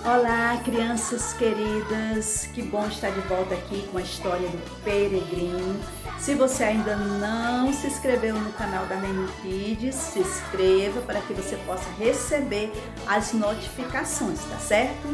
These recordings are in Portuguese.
Olá, crianças queridas, que bom estar de volta aqui com a história do Peregrino. Se você ainda não se inscreveu no canal da Neném Kids, se inscreva para que você possa receber as notificações, tá certo?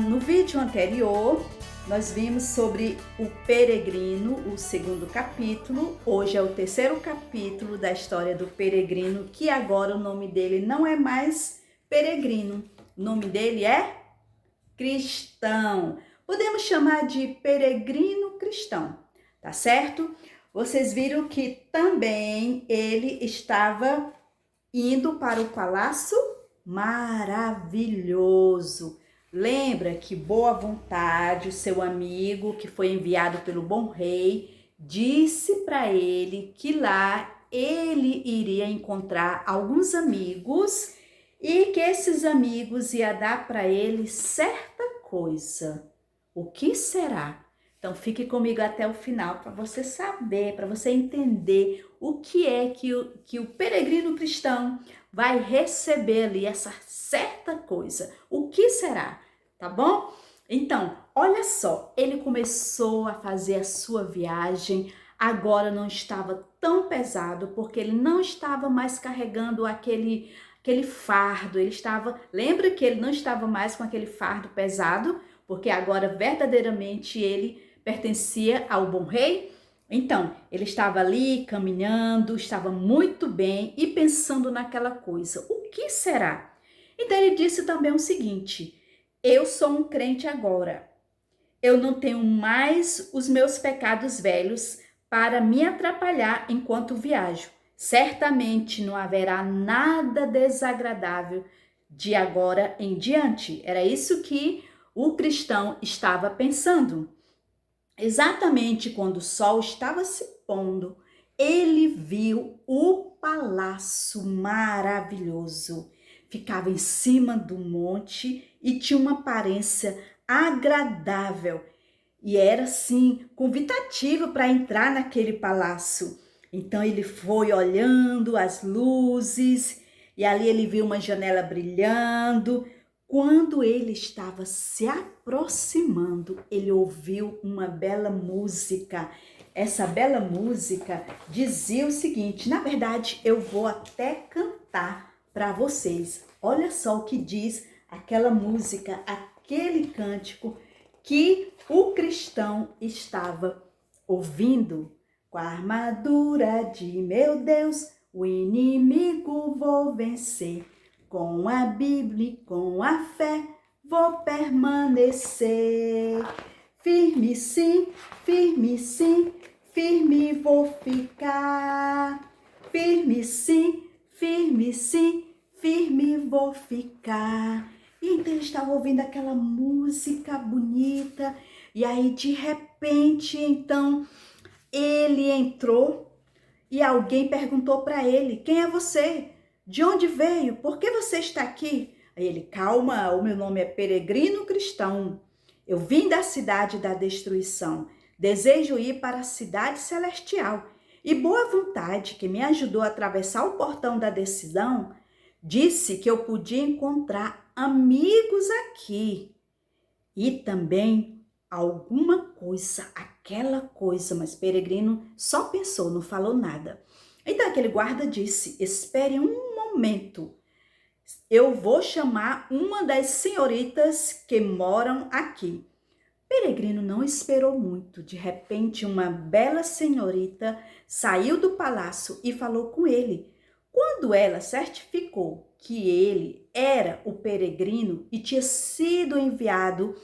No vídeo anterior, nós vimos sobre o Peregrino, o segundo capítulo. Hoje é o terceiro capítulo da história do Peregrino, que agora o nome dele não é mais Peregrino. O nome dele é Cristão. Podemos chamar de Peregrino Cristão, tá certo? Vocês viram que também ele estava indo para o Palácio Maravilhoso. Lembra que Boa Vontade, o seu amigo que foi enviado pelo bom rei, disse para ele que lá ele iria encontrar alguns amigos e que esses amigos iam dar para ele certa coisa. O que será? Então fique comigo até o final para você saber, para você entender o que é que o peregrino cristão vai receber ali, essa certa coisa. O que será? Tá bom? Então, olha só, ele começou a fazer a sua viagem, agora não estava tão pesado, porque ele não estava mais carregando aquele fardo, lembra que ele não estava mais com aquele fardo pesado, porque agora verdadeiramente ele pertencia ao bom rei. Então, ele estava ali caminhando, estava muito bem e pensando naquela coisa. O que será? Então ele disse também o seguinte: eu sou um crente agora. Eu não tenho mais os meus pecados velhos para me atrapalhar enquanto viajo. Certamente não haverá nada desagradável de agora em diante. Era isso que o cristão estava pensando. Exatamente quando o sol estava se pondo, ele viu o palácio maravilhoso. Ficava em cima do monte e tinha uma aparência agradável. E era assim, convidativo para entrar naquele palácio. Então ele foi olhando as luzes e ali ele viu uma janela brilhando. Quando ele estava se aproximando, ele ouviu uma bela música. Essa bela música dizia o seguinte, na verdade eu vou até cantar para vocês. Olha só o que diz aquela música, aquele cântico que o cristão estava ouvindo. Com a armadura de meu Deus, o inimigo vou vencer. Com a Bíblia e com a fé, vou permanecer. Firme sim, firme vou ficar. Firme sim, firme vou ficar. E então ele estava ouvindo aquela música bonita, e aí de repente, então, ele entrou e alguém perguntou para ele: quem é você? De onde veio? Por que você está aqui? Aí ele: calma, o meu nome é Peregrino Cristão. Eu vim da cidade da destruição. Desejo ir para a cidade celestial. E Boa Vontade, que me ajudou a atravessar o portão da decisão, disse que eu podia encontrar amigos aqui e também alguma coisa, aquela coisa, mas Peregrino só pensou, não falou nada. Então aquele guarda disse: espere um momento, eu vou chamar uma das senhoritas que moram aqui. Peregrino não esperou muito. De repente, uma bela senhorita saiu do palácio e falou com ele. Quando ela certificou que ele era o peregrino e tinha sido enviado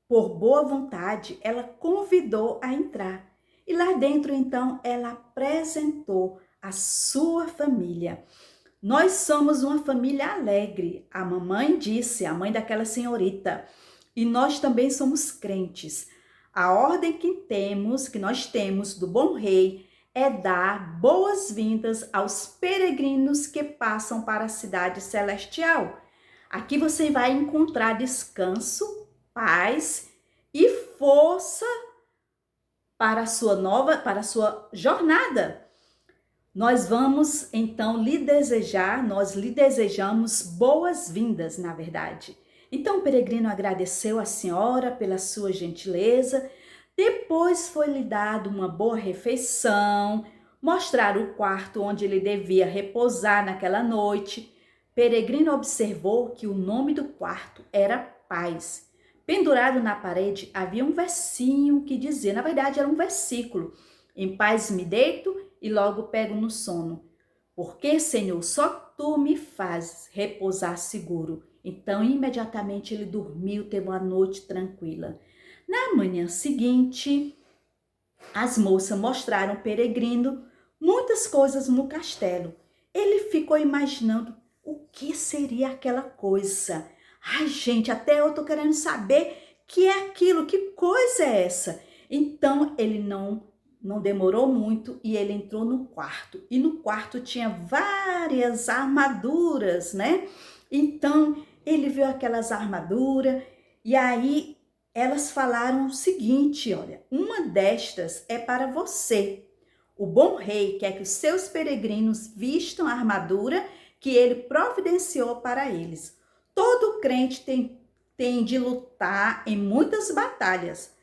por Boa Vontade, ela convidou a entrar. E lá dentro, então, ela apresentou a sua família. Nós somos uma família alegre, a mamãe disse, a mãe daquela senhorita. E nós também somos crentes. A ordem que nós temos do bom rei é dar boas-vindas aos peregrinos que passam para a cidade celestial. Aqui você vai encontrar descanso, paz e força para a sua jornada. Nós vamos então nós lhe desejamos boas-vindas, na verdade. Então o peregrino agradeceu a senhora pela sua gentileza. Depois foi-lhe dado uma boa refeição, mostraram o quarto onde ele devia repousar naquela noite. Peregrino observou que o nome do quarto era Paz. Pendurado na parede havia um versinho que dizia, na verdade era um versículo: em paz me deito e logo pego no sono. Porque, Senhor, só tu me fazes repousar seguro. Então, imediatamente ele dormiu, teve uma noite tranquila. Na manhã seguinte, as moças mostraram ao peregrino muitas coisas no castelo. Ele ficou imaginando o que seria aquela coisa. Ai, gente, até eu tô querendo saber que é aquilo, que coisa é essa? Então, ele não demorou muito e ele entrou no quarto. E no quarto tinha várias armaduras, né? Então, ele viu aquelas armaduras e aí elas falaram o seguinte, olha, uma destas é para você. O bom rei quer que os seus peregrinos vistam a armadura que ele providenciou para eles. Todo crente tem de lutar em muitas batalhas.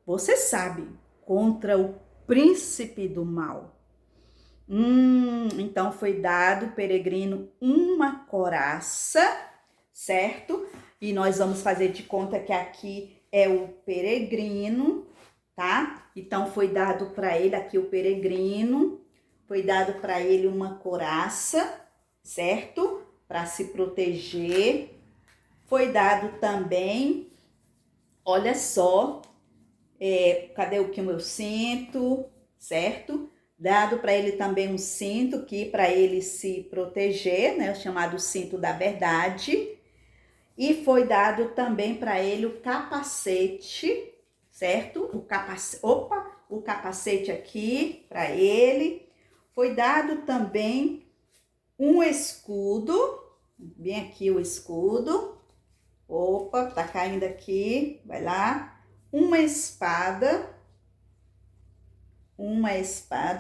Você sabe, contra o príncipe do mal. Então foi dado ao peregrino uma coraça, certo? E nós vamos fazer de conta que aqui é o peregrino, tá? Então foi dado para ele aqui o peregrino, foi dado para ele uma coraça, certo? Para se proteger. Foi dado também, olha só, cadê o que o meu cinto, certo? Dado para ele também um cinto que para ele se proteger, né? O chamado cinto da verdade. E foi dado também para ele o capacete, certo? O capacete aqui para ele. Foi dado também um escudo, bem aqui o escudo. Opa, tá caindo aqui, vai lá. Uma espada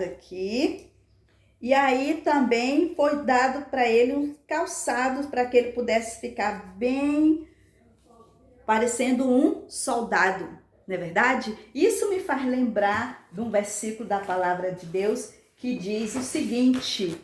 aqui. E aí também foi dado para ele uns calçados para que ele pudesse ficar bem parecendo um soldado, não é verdade? Isso me faz lembrar de um versículo da palavra de Deus que diz o seguinte: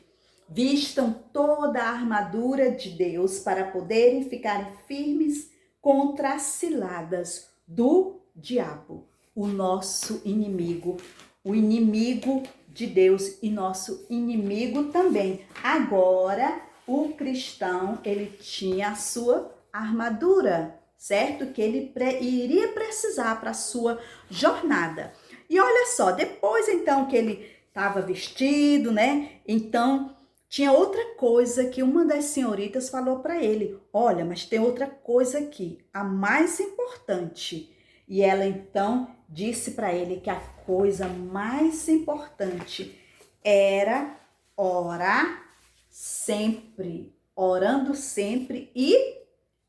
vistam toda a armadura de Deus para poderem ficar firmes contra as ciladas do diabo, o nosso inimigo, o inimigo de Deus e nosso inimigo também. Agora, o cristão, ele tinha a sua armadura, certo? Que ele iria precisar para a sua jornada. E olha só, depois então que ele estava vestido, né? Então, tinha outra coisa que uma das senhoritas falou para ele. Olha, mas tem outra coisa aqui, a mais importante. E ela então disse para ele que a coisa mais importante era orar sempre, orando sempre e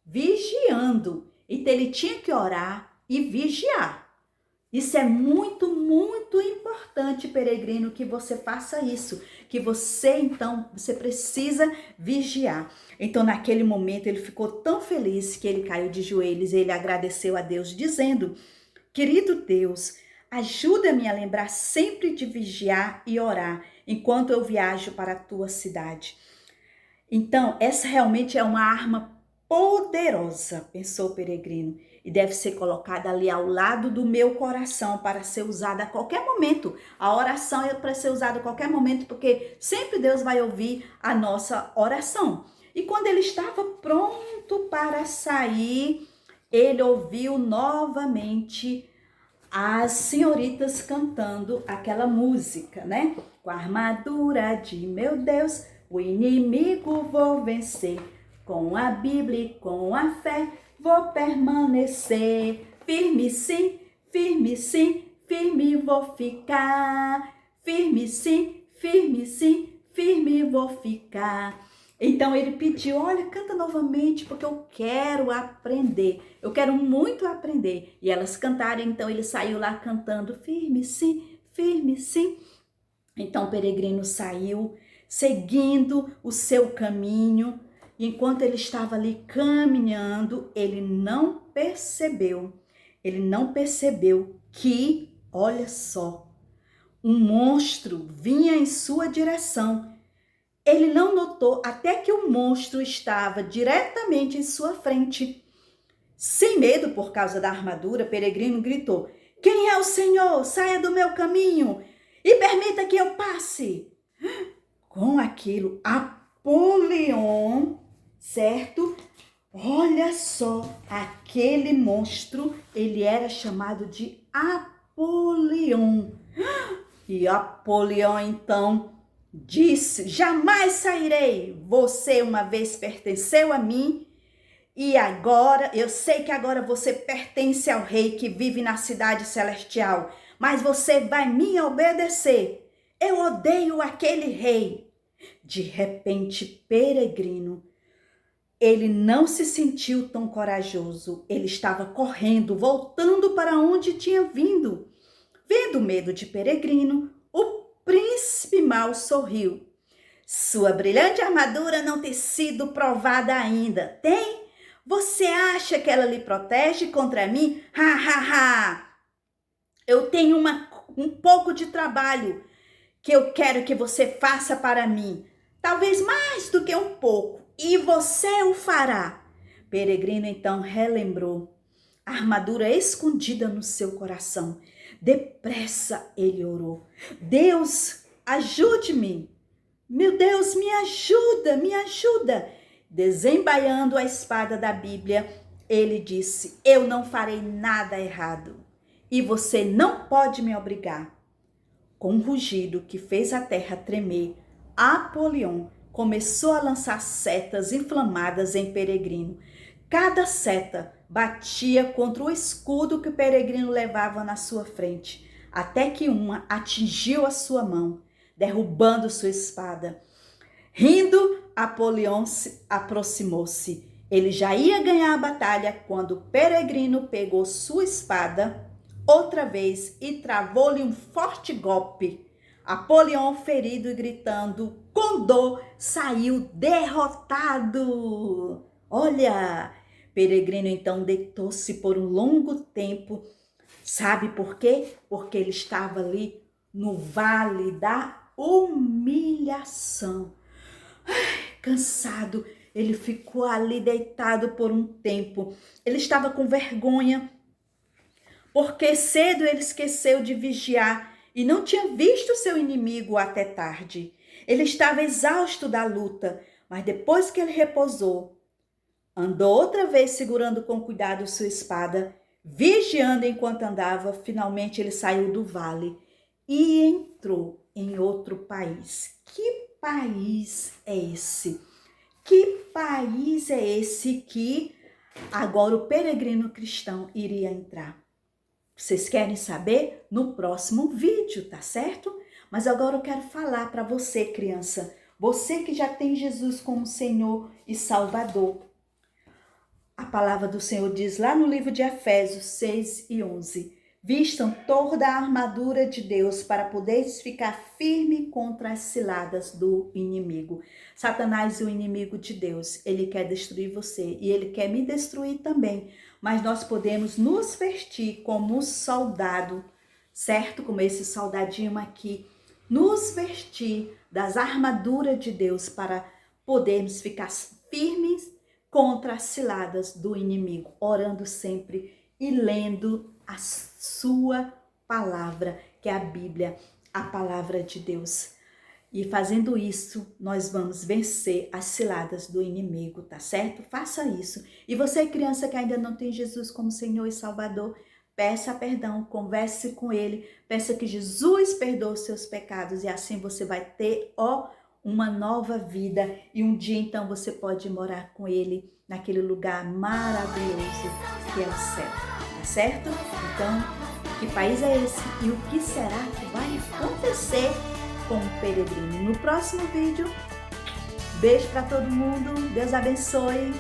vigiando. Então ele tinha que orar e vigiar. Isso é muito, muito importante, peregrino, que você faça isso, que você, então, você precisa vigiar. Então, naquele momento, ele ficou tão feliz que ele caiu de joelhos e ele agradeceu a Deus, dizendo: querido Deus, ajuda-me a lembrar sempre de vigiar e orar enquanto eu viajo para a tua cidade. Então, essa realmente é uma arma poderosa, pensou o peregrino, e deve ser colocada ali ao lado do meu coração para ser usada a qualquer momento. A oração é para ser usada a qualquer momento, porque sempre Deus vai ouvir a nossa oração. E quando ele estava pronto para sair, ele ouviu novamente as senhoritas cantando aquela música, né? Com a armadura de meu Deus, o inimigo vou vencer. Com a Bíblia e com a fé, vou permanecer. Firme sim, firme sim, firme vou ficar. Firme sim, firme sim, firme vou ficar. Então ele pediu: olha, canta novamente, porque eu quero aprender. Eu quero muito aprender. E elas cantaram, então ele saiu lá cantando: firme sim, firme sim. Então o peregrino saiu, seguindo o seu caminho. Enquanto ele estava ali caminhando, ele não percebeu que, olha só, um monstro vinha em sua direção. Ele não notou até que o monstro estava diretamente em sua frente. Sem medo por causa da armadura, Peregrino gritou: "Quem é o Senhor? Saia do meu caminho e permita que eu passe." Com aquilo, Apolion, certo? Olha só, aquele monstro, ele era chamado de Apolion. E Apolion então disse: "Jamais sairei. Você uma vez pertenceu a mim e agora, eu sei que agora você pertence ao rei que vive na cidade celestial, mas você vai me obedecer. Eu odeio aquele rei." De repente, Peregrino, ele não se sentiu tão corajoso. Ele estava correndo, voltando para onde tinha vindo. Vendo o medo de Peregrino, o príncipe mau sorriu. "Sua brilhante armadura não tem sido provada ainda. Tem? Você acha que ela lhe protege contra mim? Ha, ha, ha! Eu tenho um pouco de trabalho que eu quero que você faça para mim. Talvez mais do que um pouco. E você o fará." Peregrino então relembrou a armadura escondida no seu coração. Depressa ele orou: "Deus, ajude-me. Meu Deus, me ajuda, me ajuda." Desembaiando a espada da Bíblia, ele disse: "Eu não farei nada errado e você não pode me obrigar." Com um rugido que fez a terra tremer, Apolion começou a lançar setas inflamadas em Peregrino. Cada seta batia contra o escudo que o Peregrino levava na sua frente, até que uma atingiu a sua mão, derrubando sua espada. Rindo, Apolion aproximou-se. Ele já ia ganhar a batalha quando Peregrino pegou sua espada outra vez e travou-lhe um forte golpe. Apolion, ferido e gritando com dor, saiu derrotado. Olha, Peregrino então deitou-se por um longo tempo. Sabe por quê? Porque ele estava ali no vale da humilhação. Cansado, ele ficou ali deitado por um tempo. Ele estava com vergonha, porque cedo ele esqueceu de vigiar e não tinha visto seu inimigo até tarde. Ele estava exausto da luta, mas depois que ele repousou, andou outra vez segurando com cuidado sua espada, vigiando enquanto andava. Finalmente ele saiu do vale e entrou em outro país. Que país é esse? Que país é esse que agora o peregrino cristão iria entrar? Vocês querem saber? No próximo vídeo, tá certo? Mas agora eu quero falar para você, criança, você que já tem Jesus como Senhor e Salvador. A palavra do Senhor diz lá no livro de Efésios 6:11, vistam toda a armadura de Deus para poderes ficar firme contra as ciladas do inimigo. Satanás é o inimigo de Deus, ele quer destruir você e ele quer me destruir também, mas nós podemos nos vestir como soldado, certo? Como esse soldadinho aqui, nos vestir das armaduras de Deus para podermos ficar firmes contra as ciladas do inimigo, orando sempre e lendo a sua palavra, que é a Bíblia, a palavra de Deus. E fazendo isso, nós vamos vencer as ciladas do inimigo, tá certo? Faça isso. E você, criança que ainda não tem Jesus como Senhor e Salvador, peça perdão, converse com Ele, peça que Jesus perdoe os seus pecados e assim você vai ter, uma nova vida. E um dia, então, você pode morar com Ele naquele lugar maravilhoso que é o céu, tá certo? Então, que país é esse e o que será que vai acontecer com o peregrino? No próximo vídeo, beijo para todo mundo, Deus abençoe.